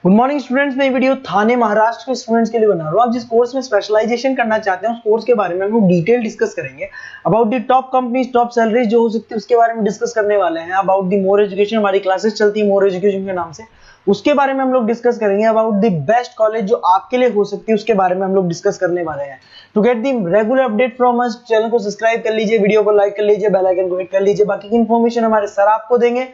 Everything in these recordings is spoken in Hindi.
Good morning students. मैं वीडियो थाने महाराष्ट्र के स्टूडेंट्स के लिए बना रहा हूँ। आप जिस कोर्स में स्पेशलाइजेशन करना चाहते हैं उस कोर्स के बारे में हम लोग डिटेल डिस्कस करेंगे। About the top companies, top salaries जो हो सकती है उसके बारे में डिस्कस करने वाले हैं। अबाउट द मोर एजुकेशन, हमारी क्लासेस चलती है मोर एजुकेशन के नाम से, उसके बारे में हम लोग डिस्कस करेंगे। अबाउट द बेस्ट कॉलेज जो आपके लिए हो सकती है उसके बारे में हम लोग डिस्कस करने वाले हैं। To get the regular update from us, channel को सब्सक्राइब कर लीजिए, वीडियो को लाइक कर लीजिए, बेल आइकन को हिट कर लीजिए। बाकी की इन्फॉर्मेशन हमारे सर आपको देंगे।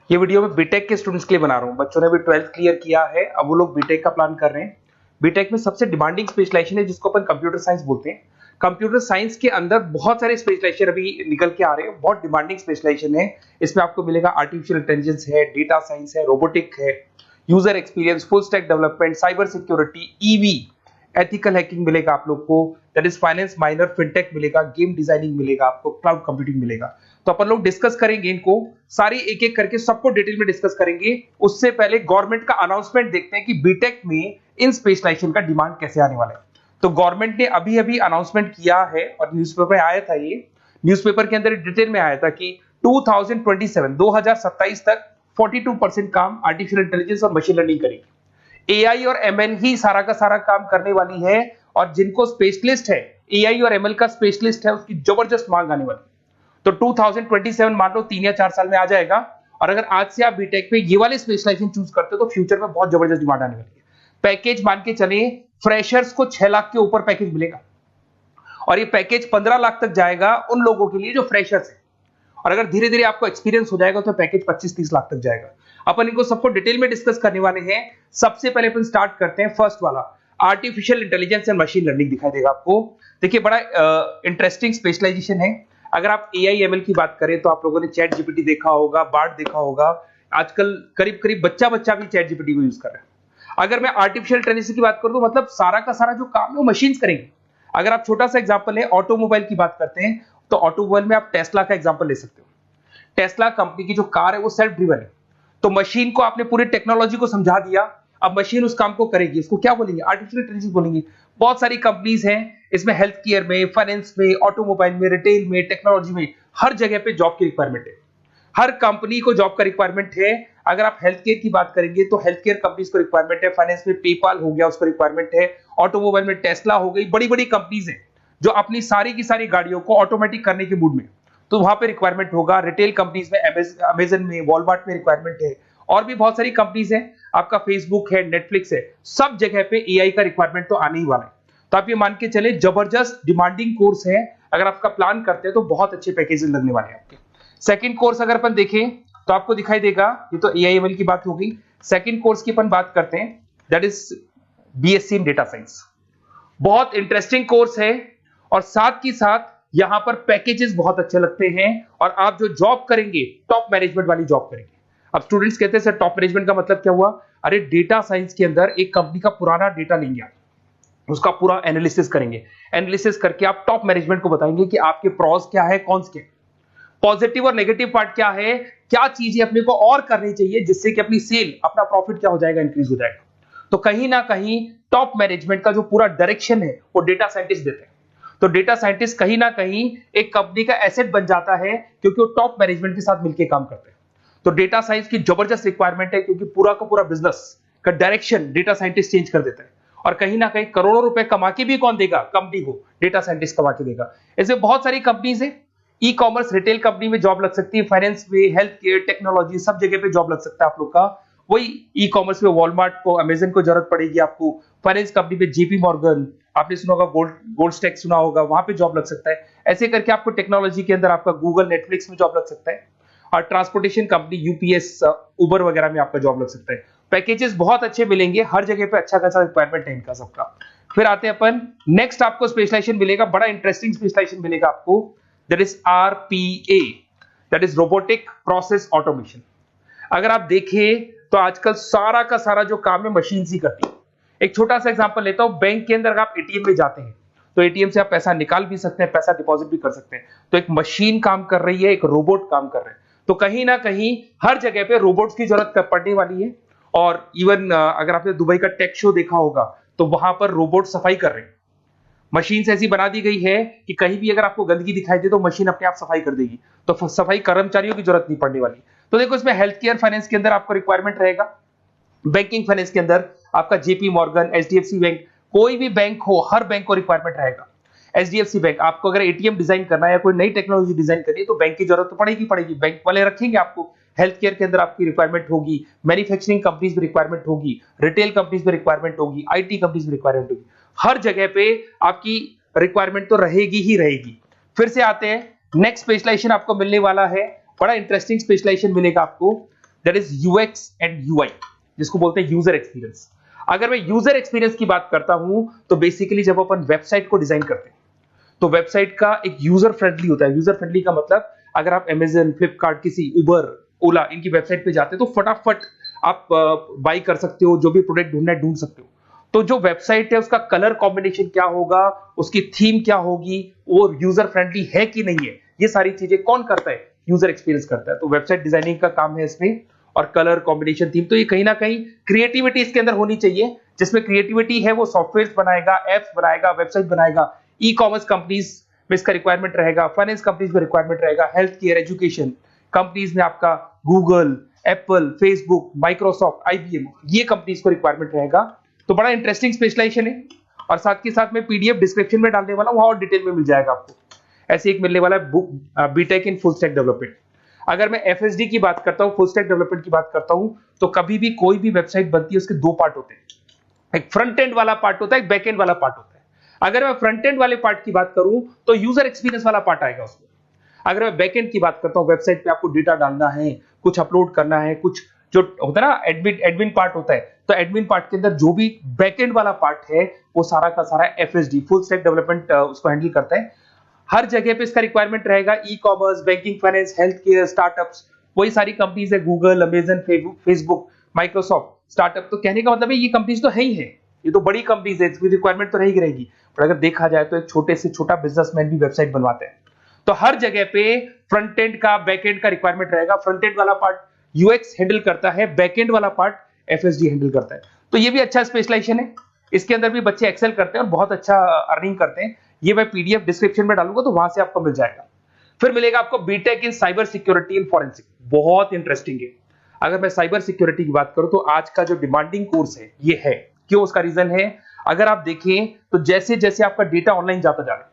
ये वीडियो मैं बीटेक के स्टूडेंट्स के लिए बना रहा हूँ। बच्चों ने भी 12th क्लियर किया है, अब वो लोग बीटेक का प्लान कर रहे हैं। बीटेक में सबसे डिमांडिंग स्पेशलाइजेशन है जिसको अपन कंप्यूटर साइंस बोलते हैं। कंप्यूटर साइंस के अंदर बहुत सारे स्पेशलाइजेशन अभी निकल के आ रहे हैं, बहुत डिमांडिंग स्पेशलाइजेशन है। इसमें आपको मिलेगा आर्टिफिशियल इंटेलिजेंस है, डेटा साइंस है, रोबोटिक है, user experience, full stack development, cyber security, EV, ethical hacking मिलेगा आप लोग को, that is finance minor, fintech मिलेगा, गेम डिजाइनिंग मिलेगा आपको, क्लाउड कंप्यूटिंग मिलेगा। तो अपन लोग डिस्कस करेंगे इनको सारी एक एक करके, सबको डिटेल में डिस्कस करेंगे। उससे पहले गवर्नमेंट का अनाउंसमेंट देखते हैं कि बीटेक में इन स्पेशलाइजेशन का डिमांड कैसे आने वाला है। तो गवर्नमेंट ने अभी अभी अनाउंसमेंट किया है और न्यूज़पेपर में आया था, ये न्यूज़पेपर के अंदर डिटेल में आया था कि 2027 तक 42% काम आर्टिफिशियल इंटेलिजेंस और मशीन लर्निंग करेगी। एआई और एमएल ही सारा का सारा काम करने वाली है, और जिनको स्पेशलिस्ट है, एआई और एमएल का स्पेशलिस्ट है, उसकी जबरदस्त मांग आने वाली। तो 2027 मान लो 3 या 4 साल में आ जाएगा। और अगर आज से आप बीटेक पे ये वाले स्पेशलाइजेशन चूज करते हो तो फ्यूचर में बहुत जबरदस्त डिमांड आने वाली है। पैकेज मान के चले, फ्रेशर्स को 6 लाख के ऊपर पैकेज मिलेगा, और ये पैकेज 15 लाख तक जाएगा उन लोगों के लिए जो फ्रेशर्स है। और अगर धीरे धीरे आपको एक्सपीरियंस हो जाएगा तो पैकेज 25-30 लाख तक जाएगा। अपन इनको सबको डिटेल में डिस्कस करने वाले हैं। सबसे पहले अपन स्टार्ट करते हैं फर्स्ट वाला, artificial intelligence and machine learning दिखाई देगा आपको। देखिए बड़ा इंटरेस्टिंग स्पेशलाइजेशन है। अगर आप एआई एमएल की बात करें तो आप लोगों ने चैट जीपीटी देखा होगा, बार्ड देखा होगा। आजकल करीब करीब बच्चा बच्चा भी चैट जीपीटी को यूज कर रहा है। अगर मैं आर्टिफिशियल इंटेलिजेंस की बात करूं तो मतलब सारा का सारा जो काम है वो मशीन्स करेंगे। अगर आप छोटा सा एग्जांपल है, ऑटोमोबाइल की बात करते हैं तो ऑटोमोबाइल में आप टेस्ला का एग्जांपल ले सकते हो। टेस्ला कंपनी की जो कार है वो सेल्फ ड्रिवन है। तो मशीन को आपने पूरी टेक्नोलॉजी को समझा दिया, अब मशीन उस काम को करेगी। इसको क्या बोलेंगे? आर्टिफिशियल इंटेलिजेंस बोलेंगे। बहुत सारी कंपनीज हैं इसमें, हेल्थ केयर में, फाइनेंस में, ऑटोमोबाइल में, रिटेल में, टेक्नोलॉजी में, हर जगह पे जॉब की रिक्वायरमेंट है। हर कंपनी को जॉब का रिक्वायरमेंट है। अगर आप हेल्थ केयर की बात करेंगे तो हेल्थ केयर कंपनीज को रिक्वायरमेंट है, फाइनेंस में पेपाल हो गया उसको रिक्वायरमेंट है, ऑटोमोबाइल में टेस्ला हो गई, बड़ी बड़ी कंपनीज हैं जो अपनी सारी की सारी गाड़ियों को ऑटोमेटिक करने के मूड में, तो वहां पे रिक्वायरमेंट होगा। रिटेल कंपनीज में अमेजन में, वॉलमार्ट में रिक्वायरमेंट है, और भी बहुत सारी कंपनीज हैं, आपका फेसबुक है, नेटफ्लिक्स है, सब जगह पे एआई का रिक्वायरमेंट तो आने ही वाला है। तो आप ये मान के चले जबरदस्त डिमांडिंग कोर्स है। अगर आपका प्लान करते हैं तो बहुत अच्छे पैकेजेस लगने वाले हैं आपके। सेकंड कोर्स अगर अपन देखें तो आपको दिखाई देगा, ये तो एआई एमएल की बात हो गई। सेकंड कोर्स की अपन बात करते हैं, that is BSc in data science. बहुत इंटरेस्टिंग कोर्स है, और साथ ही साथ यहां पर पैकेजेस बहुत अच्छे लगते हैं, और आप जो जॉब करेंगे टॉप मैनेजमेंट वाली जॉब करेंगे। अब स्टूडेंट्स कहते हैं सर टॉप मैनेजमेंट का मतलब क्या हुआ? अरे डेटा साइंस के अंदर एक कंपनी का पुराना डेटा लेंगे आप, उसका पूरा एनालिसिस करेंगे, एनालिसिस करके आप टॉप मैनेजमेंट को बताएंगे कि आपके प्रॉस क्या है, कौन से पॉजिटिव और नेगेटिव पार्ट क्या है, क्या चीजें अपने को और करनी चाहिए जिससे कि अपनी सेल, अपना प्रॉफिट क्या हो जाएगा, इंक्रीज हो जाएगा। तो कहीं ना कहीं टॉप मैनेजमेंट का जो पूरा डायरेक्शन है वो डेटा साइंटिस्ट देते हैं। तो डेटा साइंटिस्ट कहीं ना कहीं एक कंपनी का एसेट बन जाता है क्योंकि वो टॉप मैनेजमेंट के साथ मिलकर काम करते हैं। तो डेटा साइंस की जबरदस्त रिक्वायरमेंट है, क्योंकि पूरा का पूरा बिजनेस का डायरेक्शन डेटा साइंटिस्ट चेंज कर देता है। और कहीं ना कहीं करोड़ों रुपए कमा के भी कौन देगा? कंपनी को डेटा साइंटिस्ट कमा के देगा। ऐसे बहुत सारी कंपनीज है, ई कॉमर्स, रिटेल कंपनी में जॉब लग सकती है, फाइनेंस में, हेल्थ केयर, टेक्नोलॉजी, सब जगह पे जॉब लग सकता है आप लोग का। वही ई कॉमर्स में वॉलमार्ट को, अमेजन को जरूरत पड़ेगी आपको। फाइनेंस कंपनी में जेपी मॉर्गन, आपने सुना होगा, गोल्ड स्टैक सुना होगा, वहां पे जॉब लग सकता है। ऐसे करके आपको टेक्नोलॉजी के अंदर आपका गूगल, नेटफ्लिक्स में जॉब लग सकता है। और ट्रांसपोर्टेशन कंपनी यूपीएस, उबर वगैरह में आपका जॉब लग सकता है। पैकेजेस बहुत अच्छे मिलेंगे, हर जगह पे अच्छा खासा रिक्वायरमेंट है इनका सबका। फिर आते हैं अपन नेक्स्ट, आपको स्पेशलाइजेशन मिलेगा, बड़ा इंटरेस्टिंग स्पेशलाइजेशन मिलेगा आपको, that is RPA, that is robotic process automation. अगर आप देखें तो आजकल सारा का सारा जो काम है मशीन ही करती है। एक छोटा सा एग्जांपल लेता हूं, बैंक के अंदर अगर आप एटीएम में जाते हैं तो एटीएम से आप पैसा निकाल भी सकते हैं, पैसा डिपॉजिट भी कर सकते हैं। तो एक मशीन काम कर रही है, एक रोबोट काम कर रहे हैं। तो कहीं ना कहीं हर जगह पे रोबोट्स की जरूरत पड़ने वाली है। और इवन अगर आपने दुबई का टेक शो देखा होगा तो वहां पर रोबोट सफाई कर रहे हैं। मशीन ऐसी बना दी गई है कि कहीं भी अगर आपको गंदगी दिखाई दे तो मशीन अपने आप सफाई कर देगी, तो सफाई कर्मचारियों की जरूरत नहीं पड़ने वाली। तो देखो इसमें हेल्थ केयर, फाइनेंस के अंदर आपको रिक्वायरमेंट रहेगा। बैंकिंग फाइनेंस के अंदर आपका जेपी मॉर्गन, एचडीएफसी बैंक, कोई भी बैंक हो, हर बैंक को रिक्वायरमेंट रहेगा। एचडीएफसी बैंक, आपको अगर एटीएम डिजाइन करना है या कोई नई टेक्नोलॉजी डिजाइन करनी है तो बैंक की जरूरत तो पड़ेगी, बैंक वाले रखेंगे आपको। हेल्थ केयर के अंदर आपकी रिक्वायरमेंट होगी, मैन्युफैक्चरिंग कंपनीज में रिक्वायरमेंट होगी, रिटेल कंपनीज में रिक्वायरमेंट होगी, आईटी कंपनीज में रिक्वायरमेंट होगी, हर जगह पे आपकी रिक्वायरमेंट तो रहेगी ही रहेगी। फिर से आते हैं, नेक्स्ट स्पेशलाइजेशन आपको मिलने वाला है, बड़ा इंटरेस्टिंग स्पेशलाइजेशन मिलेगा आपको, that is UX and UI, जिसको बोलते हैं यूजर एक्सपीरियंस। अगर मैं यूजर एक्सपीरियंस की बात करता हूं तो बेसिकली जब अपन वेबसाइट को डिजाइन करते हैं तो वेबसाइट का एक यूजर फ्रेंडली होता है। यूजर फ्रेंडली का मतलब अगर आप अमेजन, फ्लिपकार्ट, किसी उबर, ओला, इनकी वेबसाइट पे जाते हैं तो फटाफट आप बाई कर सकते हो, जो भी प्रोडक्ट ढूंढना है ढूंढ सकते हो। तो जो वेबसाइट है उसका कलर कॉम्बिनेशन क्या होगा, उसकी थीम क्या होगी, वो यूजर फ्रेंडली है कि नहीं है, ये सारी चीजें कौन करता है, यूजर एक्सपीरियंस करता है। तो वेबसाइट डिजाइनिंग का काम है इसमें, और कलर कॉम्बिनेशन, थीम, तो ये कहीं ना कहीं क्रिएटिविटी इसके अंदर होनी चाहिए। जिसमें क्रिएटिविटी है वो सॉफ्टवेयर बनाएगा, एप्स बनाएगा, वेबसाइट बनाएगा। ई कॉमर्स कंपनीज में इसका रिक्वायरमेंट रहेगा, फाइनेंस कंपनीज में रिक्वायरमेंट रहेगा, हेल्थ केयर, एजुकेशन कंपनीज में आपका Google, Apple, Facebook, Microsoft, IBM, ये कंपनीज को रिक्वायरमेंट रहेगा। तो बड़ा इंटरेस्टिंग स्पेशलाइजेशन है, और साथ के साथ में पीडीएफ डिस्क्रिप्शन में डालने वाला हूं, वहां और डिटेल में मिल जाएगा आपको। ऐसे एक मिलने वाला है book, BTech in full stack development. अगर मैं एफएसडी की बात करता हूं, फुल स्टैक डेवलपमेंट की बात करता हूं, तो कभी भी कोई भी वेबसाइट बनती है उसके दो पार्ट होते हैं, एक फ्रंट एंड वाला पार्ट होता है, एक बैक एंड वाला पार्ट होता है। अगर मैं फ्रंट एंड वाले पार्ट की बात करूं तो यूजर एक्सपीरियंस वाला पार्ट आएगा उसमें। अगर मैं बैक एंड की बात करता हूं, वेबसाइट पे आपको डेटा डालना है, कुछ अपलोड करना है, कुछ जो होता है ना एडमिन पार्ट होता है, तो एडमिन पार्ट के अंदर जो भी बैक एंड वाला पार्ट है वो सारा का सारा एफएसडी, फुल स्टैक डेवलपमेंट, उसको हैंडल करता है। हर जगह पे इसका रिक्वायरमेंट रहेगा। E commerce, banking, finance, health care, startups, वही सारी कंपनीज है, Google, Amazon, Facebook, Microsoft, startup. तो कहने का मतलब है ये कंपनीज तो है ही है, ये तो बड़ी कंपनीज है, इसकी रिक्वायरमेंट तो रहेगी। पर अगर देखा जाए तो एक छोटे से छोटा बिजनेसमैन भी वेबसाइट बनवाते हैं। तो हर जगह पे फ्रंट एंड का, बैक एंड का रिक्वायरमेंट रहेगा। फ्रंट एंड वाला पार्ट यूएक्स हैंडल करता है, बैक एंड वाला पार्ट एफएसडी हैंडल करता है। तो ये भी अच्छा स्पेशलाइजेशन है, इसके अंदर भी बच्चे एक्सेल करते हैं और बहुत अच्छा अर्निंग करते हैं। ये मैं पीडीएफ डिस्क्रिप्शन में डालूंगा तो वहां से आपको मिल जाएगा। फिर मिलेगा आपको BTech in cyber security and forensic, बहुत इंटरेस्टिंग है। अगर मैं साइबर सिक्योरिटी की बात करूं तो आज का जो डिमांडिंग कोर्स है ये है। क्यों? उसका रीजन है, अगर आप देखें तो जैसे जैसे आपका डेटा ऑनलाइन जाता जा रहा है,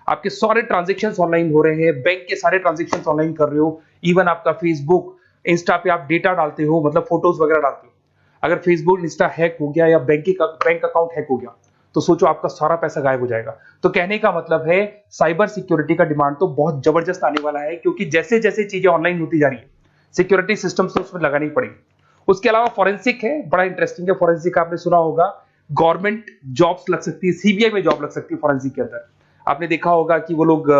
आपके सारे ट्रांजेक्शंस ऑनलाइन हो रहे हैं, बैंक के सारे ट्रांजेक्शंस ऑनलाइन कर रहे हो, इवन आपका फेसबुक, इंस्टा पे आप डेटा डालते हो, मतलब फोटोज वगैरह डालते हो। अगर फेसबुक, इंस्टा हैक हो गया या बैंक अकाउंट हैक हो गया तो सोचो आपका सारा पैसा गायब हो जाएगा। तो कहने का मतलब है साइबर सिक्योरिटी का डिमांड तो बहुत जबरदस्त आने वाला है, क्योंकि जैसे जैसे चीजें ऑनलाइन होती जा रही है सिक्योरिटी सिस्टम्स तो उसमें लगानी पड़ेगी। उसके अलावा फॉरेंसिक है, बड़ा इंटरेस्टिंग है। फॉरेंसिक आपने सुना होगा, गवर्नमेंट जॉब्स लग सकती है, सीबीआई में जॉब लग सकती है फॉरेंसिक के अंदर। आपने देखा होगा कि वो लोग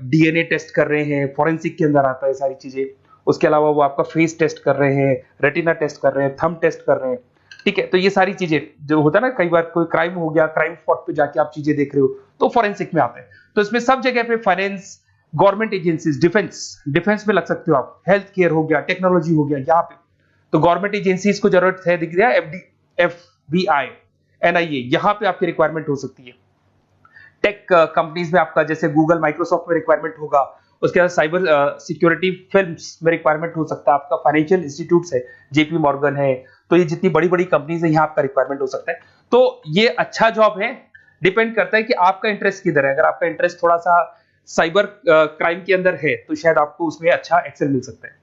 डीएनए टेस्ट कर रहे हैं, फॉरेंसिक के अंदर आता है सारी चीजें। उसके अलावा वो आपका फेस टेस्ट कर रहे हैं, रेटिना टेस्ट कर रहे हैं, थंब टेस्ट कर रहे हैं, ठीक है। तो ये सारी चीजें जो होता है ना, कई बार कोई क्राइम हो गया, क्राइम स्पॉट पे जाके आप चीजें देख रहे हो तो फॉरेंसिक में आते हैं। तो इसमें सब जगह पे फाइनेंस, गवर्नमेंट एजेंसीज, डिफेंस में लग सकते हो आप, हेल्थ केयर हो गया, टेक्नोलॉजी हो गया, यहाँ पे तो गवर्नमेंट एजेंसीज को जरूरत है, दिख रहा है, एफबीआई, एनआईए, यहाँ पे आपकी रिक्वायरमेंट हो सकती है। टेक कंपनीज में आपका जैसे गूगल, माइक्रोसॉफ्ट में रिक्वायरमेंट होगा। उसके बाद साइबर सिक्योरिटी फिल्म्स में रिक्वायरमेंट हो सकता है आपका, फाइनेंशियल इंस्टीट्यूट्स है, जेपी मॉर्गन है, तो ये जितनी बड़ी बड़ी कंपनीज है यहाँ आपका रिक्वायरमेंट हो सकता है। तो ये अच्छा जॉब है, डिपेंड करता है कि आपका इंटरेस्ट किधर है। अगर आपका इंटरेस्ट थोड़ा सा साइबर क्राइम के अंदर है तो शायद आपको उसमें अच्छा एक्सेल मिल सकता है।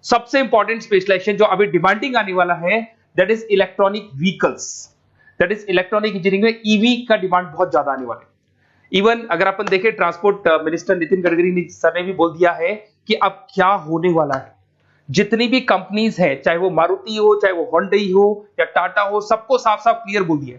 सबसे इंपॉर्टेंट स्पेशलाइजेशन जो अभी डिमांडिंग आने वाला है, that is electronic vehicles, that is electronic engineering में ईवी का डिमांड बहुत ज्यादा आने वाला है। इवन अगर अपन देखें, transport minister Nitin Gadkari sir ने भी बोल दिया है कि अब क्या होने वाला है, जितनी भी कंपनीज है, चाहे वो मारुति हो, चाहे वो होंडई हो या टाटा हो, सबको साफ साफ क्लियर बोल दिया,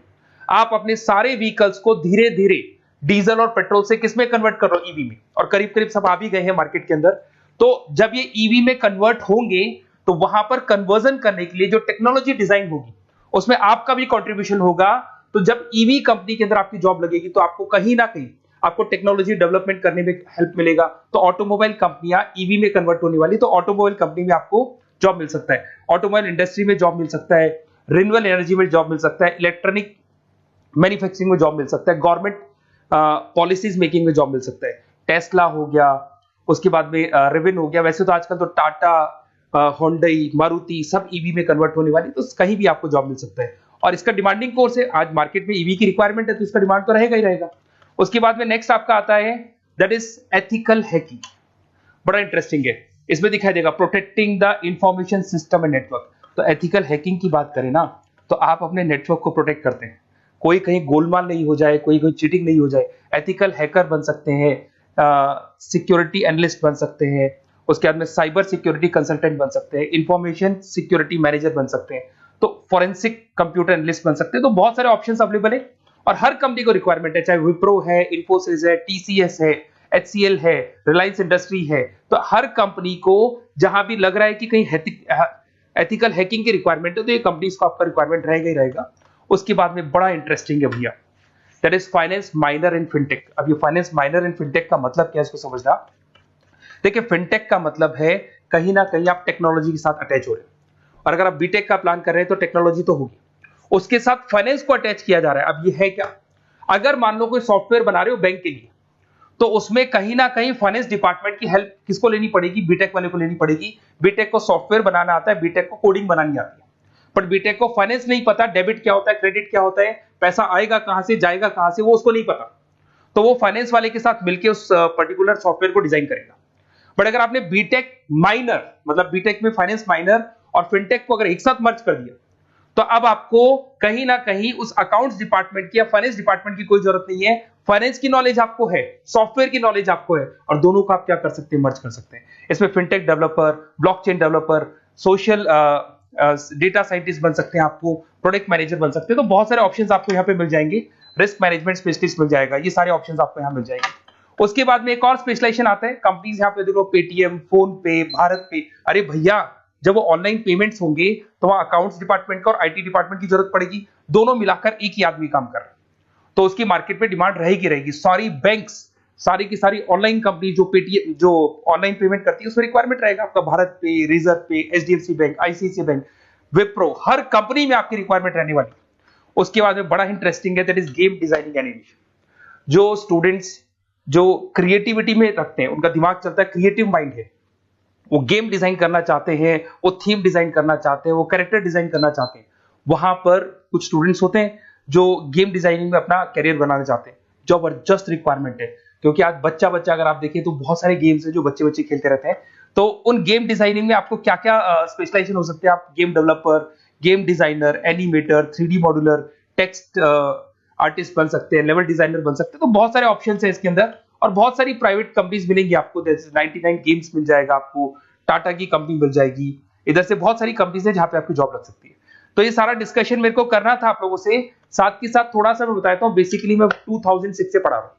आप अपने सारे व्हीकल्स को धीरे धीरे डीजल और पेट्रोल से किसमें कन्वर्ट कर रहे हो, ईवी में। और करीब करीब सब आ भी गए हैं मार्केट के अंदर। तो जब ये ईवी में कन्वर्ट होंगे तो वहां पर कन्वर्जन करने के लिए जो टेक्नोलॉजी डिजाइन होगी उसमें आपका भी कंट्रीब्यूशन होगा। तो जब ईवी कंपनी के अंदर आपकी जॉब लगेगी तो आपको कहीं ना कहीं आपको टेक्नोलॉजी डेवलपमेंट करने में हेल्प मिलेगा। तो ऑटोमोबाइल कंपनियां ईवी में कन्वर्ट होने वाली, तो ऑटोमोबाइल कंपनी में आपको जॉब मिल सकता है, ऑटोमोबाइल इंडस्ट्री में जॉब मिल सकता है, रिन्यूएबल एनर्जी में जॉब मिल सकता है, इलेक्ट्रॉनिक मैन्युफैक्चरिंग में जॉब मिल सकता है, गवर्नमेंट पॉलिसीज मेकिंग में जॉब मिल सकता है, टेस्ला हो गया, उसके बाद में रिविन हो गया। वैसे तो आजकल तो टाटा, होंडई, मारुति सब ईवी में कन्वर्ट होने वाली, तो कहीं भी आपको जॉब मिल सकता है। और इसका डिमांडिंग कोर्स है, आज मार्केट में ईवी की रिक्वायरमेंट है तो इसका डिमांड तो रहेगा ही रहेगा। उसके बाद में नेक्स्ट आपका आता है दैट इज एथिकल हैकिंग। बड़ा इंटरेस्टिंग है, इसमें दिखाई देगा protecting the information system and network. तो एथिकल हैकिंग की बात करें ना, तो आप अपने नेटवर्क को प्रोटेक्ट करते हैं, कोई कहीं गोलमाल नहीं हो जाए, कोई चीटिंग नहीं हो जाए। एथिकल हैकर बन सकते हैं, सिक्योरिटी एनालिस्ट बन सकते हैं, उसके बाद में साइबर सिक्योरिटी कंसल्टेंट बन सकते हैं, इंफॉर्मेशन सिक्योरिटी मैनेजर बन सकते हैं, तो फोरेंसिक कंप्यूटर एनालिस्ट बन सकते हैं। तो बहुत सारे ऑप्शंस अवेलेबल है और हर कंपनी को रिक्वायरमेंट है, चाहे विप्रो है, इन्फोसिस है, टीसीएस है, HCL है, रिलायंस इंडस्ट्री है। तो हर कंपनी को जहां भी लग रहा है कि कहीं एथिकल हैकिंग की रिक्वायरमेंट है तो ये कंपनीज को आपका रिक्वायरमेंट रहेगा ही रहेगा। उसके बाद में बड़ा इंटरेस्टिंग है भैया, that is finance minor in fintech. अब ये फाइनेंस माइनर इन फिनटेक का मतलब क्या है इसको समझना। देखिए फिनटेक का मतलब है कहीं ना कहीं आप टेक्नोलॉजी के साथ अटैच हो रहे हैं, और अगर आप बीटेक का प्लान कर रहे हैं तो टेक्नोलॉजी तो होगी, उसके साथ फाइनेंस को अटैच किया जा रहा है। अब ये है क्या, अगर मान लो कोई सॉफ्टवेयर बना रहे हो बैंक के लिए, तो उसमें कहीं ना कहीं फाइनेंस डिपार्टमेंट की हेल्प किसको लेनी पड़ेगी, बीटेक वाले को लेनी पड़ेगी। बीटेक को सॉफ्टवेयर बनाना आता है, बीटेक को कोडिंग बनानी आती है, बट बीटेक को फाइनेंस नहीं पता, डेबिट क्या होता है, क्रेडिट क्या होता है, पैसा आएगा कहां से, जाएगा कहां से, वो उसको नहीं पता। तो वो फाइनेंस वाले के साथ मिलकर उस पर्टिकुलर सॉफ्टवेयर को डिजाइन करेगा। बट अगर आपने बीटेक माइनर, मतलब बीटेक में फाइनेंस माइनर और फिनटेक को अगर एक साथ मर्ज कर दिया, तो अब आपको कहीं ना कहीं उस अकाउंट्स डिपार्टमेंट की या फाइनेंस डिपार्टमेंट की कोई जरूरत नहीं है। फाइनेंस की नॉलेज आपको है, सॉफ्टवेयर की नॉलेज आपको है, और दोनों को आप क्या कर सकते हैं, मर्ज कर सकते हैं। इसमें fintech developer, blockchain developer, social data scientist बन सकते हैं, आपको प्रोडक्ट मैनेजर बन सकते हैं। तो बहुत सारे ऑप्शंस आपको यहाँ पे मिल जाएंगे, रिस्क मैनेजमेंट स्पेशलिस्ट मिल जाएगा, ये सारे ऑप्शंस आपको यहाँ मिल जाएंगे। उसके बाद में एक और स्पेशलाइजेशन आता है, कंपनीज यहाँ पे देखो पेटीएम, फोन पे, भारत पे। अरे भैया जब वो ऑनलाइन पेमेंट्स होंगे तो वहां अकाउंट्स डिपार्टमेंट का और आईटी डिपार्टमेंट की जरूरत पड़ेगी, दोनों मिलाकर एक ही आदमी काम कर रहा है, तो उसकी मार्केट में डिमांड रहेगी रहेगी। सारी बैंक्स, सारी की सारी ऑनलाइन कंपनी जो पेटीएम, जो ऑनलाइन पेमेंट करती है, उसमें रिक्वायरमेंट रहेगा आपका भारत पे, Razorpay, HDFC bank, ICICI bank, Wipro, हर कंपनी में आपकी रिक्वायरमेंट रहने वाली। उसके बाद में बड़ा इंटरेस्टिंग है, that is game designing animation. जो स्टूडेंट्स जो क्रिएटिविटी में रखते हैं, उनका दिमाग चलता है, क्रिएटिव माइंड है, वो गेम डिजाइन करना चाहते हैं, वो थीम डिजाइन करना चाहते हैं, वो कैरेक्टर डिजाइन करना चाहते हैं, वहां पर कुछ स्टूडेंट्स होते हैं जो गेम डिजाइनिंग में अपना करियर बनाना चाहते हैं। जबरदस्त रिक्वायरमेंट है, क्योंकि आज बच्चा बच्चा अगर आप देखें तो बहुत सारे गेम्स हैं जो बच्चे बच्चे खेलते रहते हैं। तो उन गेम डिजाइनिंग में आपको क्या क्या स्पेशलाइजेशन हो सकते हैं, आप game developer, game designer, animator, 3D modular, text artist बन सकते हैं, लेवल डिजाइनर बन सकते हैं। तो बहुत सारे ऑप्शन है इसके अंदर, और बहुत सारी प्राइवेट कंपनीज मिलेंगी आपको, जैसे 99 गेम्स मिल जाएगा आपको, टाटा की कंपनी मिल जाएगी, इधर से बहुत सारी कंपनीज है जहां पे आपकी जॉब लग सकती है। तो ये सारा डिस्कशन मेरे को करना था आप लोगों से, साथ के साथ थोड़ा सा मैं बताता हूँ। बेसिकली मैं 2006 से पढ़ा रहा हूँ,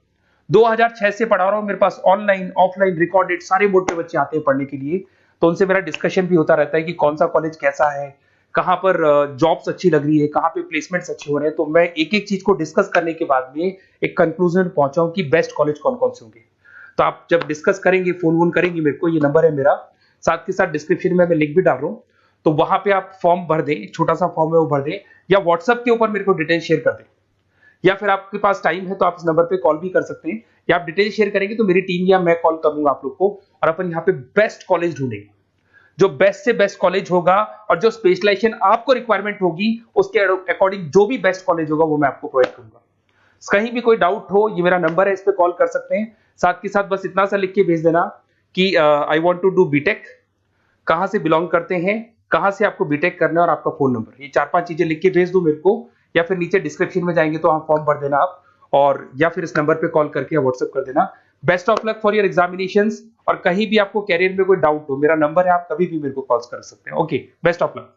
2006 से पढ़ा रहा हूँ, मेरे पास ऑनलाइन ऑफलाइन रिकॉर्डेड सारे बोर्ड पे बच्चे आते हैं पढ़ने के लिए, तो उनसे मेरा डिस्कशन भी होता रहता है कि कौन सा कॉलेज कैसा है, कहाँ पर जॉब्स अच्छी लग रही है, कहाँ पे प्लेसमेंट्स अच्छे हो रहे हैं। तो मैं एक एक चीज को डिस्कस करने के बाद में एक कंक्लूजन पहुंचा हूं कि बेस्ट कॉलेज कौन कौन से होंगे। तो आप जब डिस्कस करेंगे, फोन वोन करेंगे मेरे को, ये नंबर है मेरा, साथ के साथ डिस्क्रिप्शन में मैं लिंक भी डाल रहा हूँ, तो वहां पे आप फॉर्म भर दें, एक छोटा सा फॉर्म है वो भर दें, या व्हाट्सएप के ऊपर मेरे को डिटेल शेयर कर दें, या फिर आपके पास टाइम है तो आप इस नंबर पे कॉल भी कर सकते हैं, या आप डिटेल शेयर करेंगे तो मेरी टीम या मैं कॉल करूंगा आप लोग को, और अपन यहाँ पे बेस्ट कॉलेज ढूंढेंगे, जो बेस्ट से बेस्ट कॉलेज होगा और जो स्पेशलाइजेशन आपको रिक्वायरमेंट होगी उसके अकॉर्डिंग जो भी बेस्ट कॉलेज होगा वो मैं आपको प्रोवाइड करूंगा। कहीं भी कोई डाउट हो, ये मेरा नंबर है, इस पे कॉल कर सकते हैं। साथ के साथ बस इतना सा लिख के भेज देना कि I want to do BTech, कहां से बिलोंग करते हैं, कहां से आपको बीटेक करना है, और आपका फोन नंबर, ये 4-5 चीजें लिख के भेज दो मेरे को, या फिर नीचे डिस्क्रिप्शन में जाएंगे तो वहां फॉर्म भर देना आप, और या फिर इस नंबर पे कॉल करके या व्हाट्सएप कर देना। Best of luck for your examinations, और कहीं भी आपको कैरियर में कोई डाउट हो, मेरा नंबर है, आप कभी भी मेरे को कॉल कर सकते हैं। Okay, best of luck.